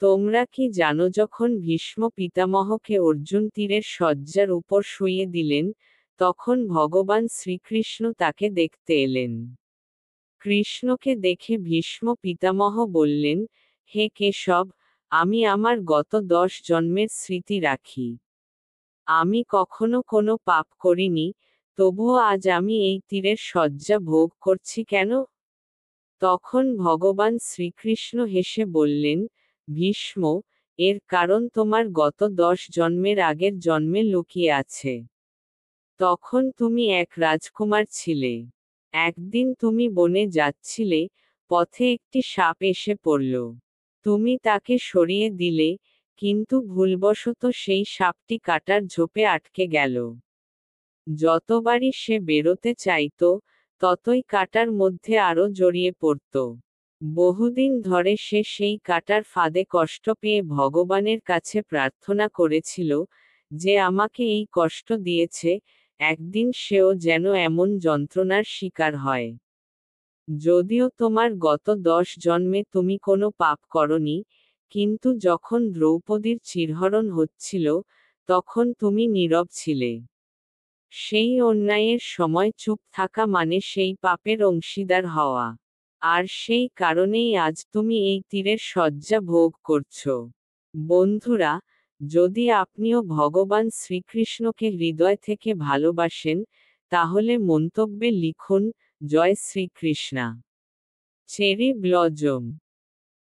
তোমরা কি জানো যখন ভীষ্ম পিতামহকে অর্জুন তীরের শয্যার উপর শুইয়ে দিলেন, তখন ভগবান শ্রীকৃষ্ণ তাকে দেখতে এলেন। কৃষ্ণকে দেখে ভীষ্ম পিতামহ বললেন, হে কেশব, আমি আমার গত 10 জন্মের স্মৃতি রাখি। আমি কখনো কোনো পাপ করিনি, তবুও আজ আমি এই তীরের শয্যা ভোগ করছি কেন? তখন ভগবান শ্রীকৃষ্ণ হেসে বললেন, ভীষ্ম, এর কারণ তোমার গত 10 জন্মের আগের জন্মে লুকিয়ে আছে। তখন তুমি এক রাজকুমার ছিলে। একদিন তুমি বনে যাচ্ছিলে, পথে একটি সাপ এসে পড়ল। তুমি তাকে সরিয়ে দিলে, কিন্তু ভুলবশত সেই সাপটি কাঁটার ঝোপে আটকে গেল। যতবারই সে বেরোতে চাইত, ততই কাঁটার মধ্যে আরো জড়িয়ে পড়ত। বহুদিন ধরে সে সেই কাঁটার ফাঁদে কষ্ট পেয়ে ভগবানের কাছে প্রার্থনা করেছিল, যে আমাকে এই কষ্ট দিয়েছে, একদিন সেও যেন এমন যন্ত্রণার শিকার হয়। যদিও তোমার গত 10 জন্মে তুমি কোনো পাপ করনি, কিন্তু যখন দ্রৌপদীর চিরহরণ হচ্ছিল, তখন তুমি নীরব ছিলে। সেই অন্যায়ের সময় চুপ থাকা মানে সেই পাপের অংশীদার হওয়া। আর সেই কারণেই আজ তুমি এই তীরের শয্যা ভোগ করছো। বন্ধুরা, যদি আপনিও ভগবান শ্রীকৃষ্ণকে হৃদয় থেকে ভালোবাসেন, তাহলে মন্তব্যে লিখুন, জয় শ্রীকৃষ্ণা। Cherry blossom.